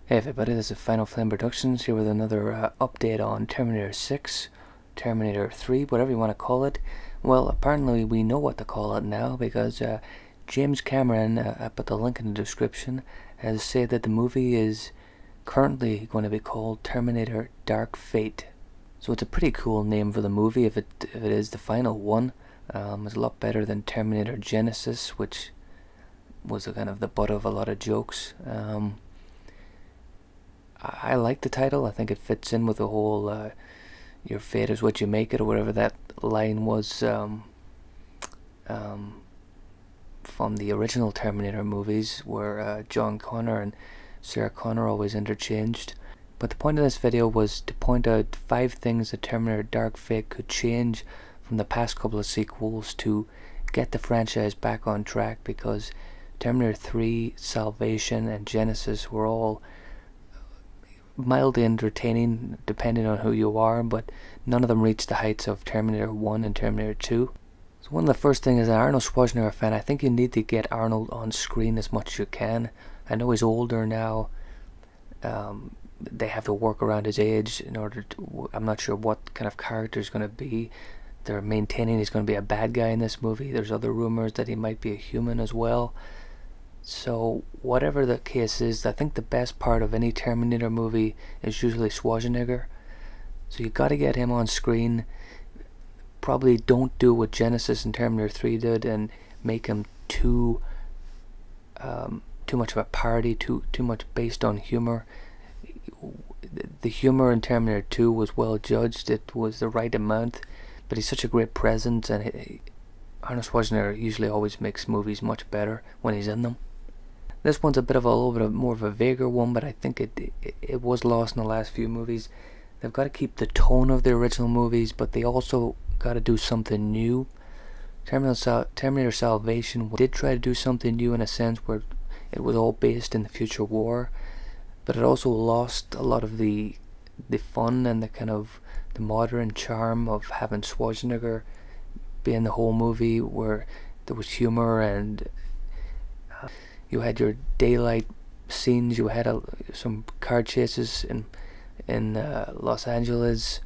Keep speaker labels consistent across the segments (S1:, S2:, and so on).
S1: Hey everybody, this is Final Flame Productions here with another update on Terminator 6, Terminator 3, whatever you want to call it. Well, apparently we know what to call it now because James Cameron, I put the link in the description, has said that the movie is currently going to be called Terminator Dark Fate. So it's a pretty cool name for the movie if it is the final one. It's a lot better than Terminator Genesis, which was kind of the butt of a lot of jokes. I like the title. I think it fits in with the whole your fate is what you make it, or whatever that line was from the original Terminator movies, where John Connor and Sarah Connor always interchanged. But the point of this video was to point out 5 things that Terminator Dark Fate could change from the past couple of sequels to get the franchise back on track, because Terminator 3, Salvation and Genesis were all mildly entertaining depending on who you are, but none of them reached the heights of Terminator 1 and Terminator 2. So one of the first things, as an Arnold Schwarzenegger fan, I think you need to get Arnold on screen as much as you can. I know he's older now. They have to work around his age in order to, I'm not sure what kind of character he's going to be. They're maintaining he's going to be a bad guy in this movie. There's other rumors that he might be a human as well. So whatever the case is, I think the best part of any Terminator movie is usually Schwarzenegger. So you got to get him on screen. Probably don't do what Genesis and Terminator 3 did and make him too much of a parody, too much based on humor. The humor in Terminator 2 was well judged. It was the right amount, but he's such a great presence, and Arnold Schwarzenegger usually always makes movies much better when he's in them. This one's a little bit more of a vaguer one, but I think it was lost in the last few movies. They've got to keep the tone of the original movies, but they also got to do something new. Terminator Salvation did try to do something new in a sense where it was all based in the future war, but it also lost a lot of the fun and the kind of the modern charm of having Schwarzenegger being the whole movie, where there was humor and you had your daylight scenes. You had some car chases in Los Angeles,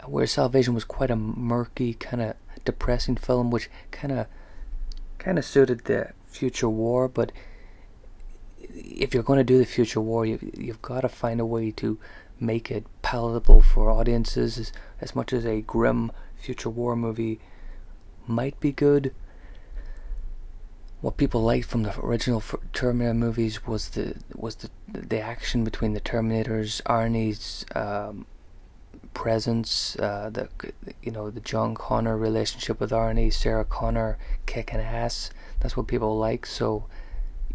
S1: where Salvation was quite a murky, kind of depressing film, which kind of suited the future war. But if you're going to do the future war, you've got to find a way to make it palatable for audiences. As much as a grim future war movie might be good, what people liked from the original Terminator movies was the action between the Terminators, Arnie's presence, the John Connor relationship with Arnie, Sarah Connor kicking ass. That's what people like. So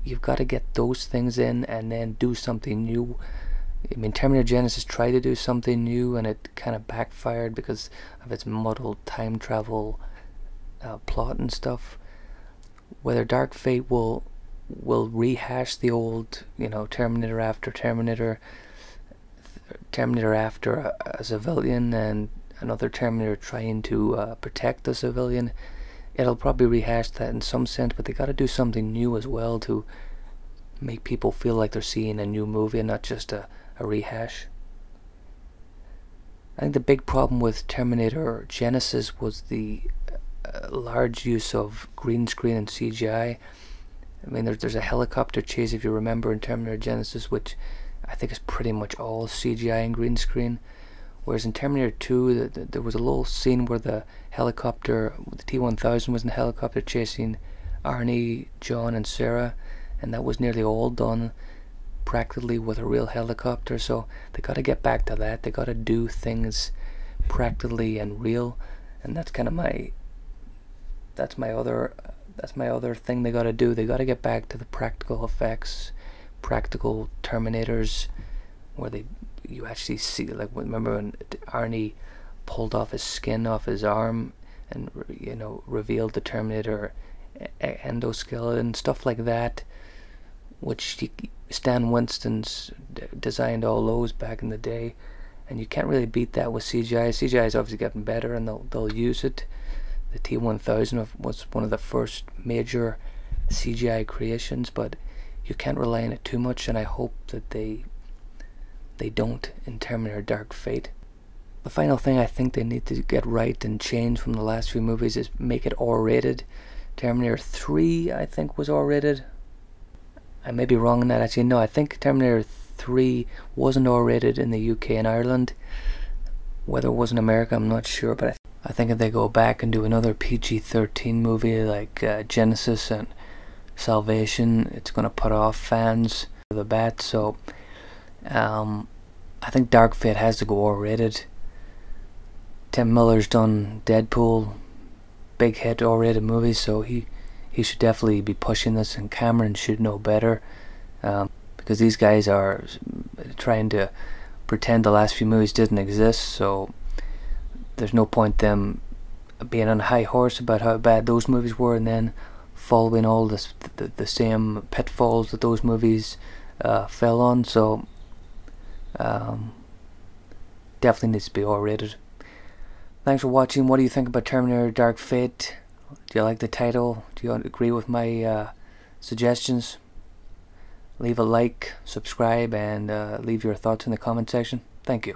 S1: you've got to get those things in and then do something new. I mean, Terminator Genesis tried to do something new and it kind of backfired because of its muddled time travel plot and stuff. Whether Dark Fate will rehash the old, Terminator after Terminator after a civilian and another Terminator trying to protect the civilian, it'll probably rehash that in some sense, but they got to do something new as well to make people feel like they're seeing a new movie and not just a rehash. I think the big problem with Terminator Genesis was the large use of green screen and CGI. I mean, there's a helicopter chase, if you remember, in Terminator Genesis, which I think is pretty much all CGI and green screen. Whereas in Terminator 2, there was a little scene where the helicopter, the T-1000 was in the helicopter chasing Arnie, John and Sarah, and that was nearly all done practically with a real helicopter. So they got to get back to that. They got to do things practically and real, and that's kind of my other thing they got to do. They got to get back to the practical effects, practical Terminators, where you actually see, like, remember when Arnie pulled off his skin off his arm and revealed the Terminator endoskeleton, stuff like that, which Stan Winston's designed all those back in the day, and you can't really beat that with CGI. CGI is obviously getting better and they'll use it. The T-1000 was one of the first major CGI creations, but you can't rely on it too much, and I hope that they they don't in Terminator Dark Fate. The final thing I think they need to get right and change from the last few movies is make it R-rated. Terminator 3, I think, was R-rated. I may be wrong on that, actually. No, I think Terminator 3 wasn't R-rated in the UK and Ireland. Whether it was in America, I'm not sure, but I think if they go back and do another PG-13 movie like Genesis and Salvation, it's going to put off fans for the bat. So I think Dark Fate has to go R-rated. Tim Miller's done Deadpool, big hit R-rated movies, so he should definitely be pushing this, and Cameron should know better, because these guys are trying to pretend the last few movies didn't exist, so there's no point them being on a high horse about how bad those movies were and then following all the same pitfalls that those movies fell on. So definitely needs to be R-rated. Thanks for watching. What do you think about Terminator Dark Fate? Do you like the title? Do you agree with my suggestions? Leave a like, subscribe, and leave your thoughts in the comment section. Thank you.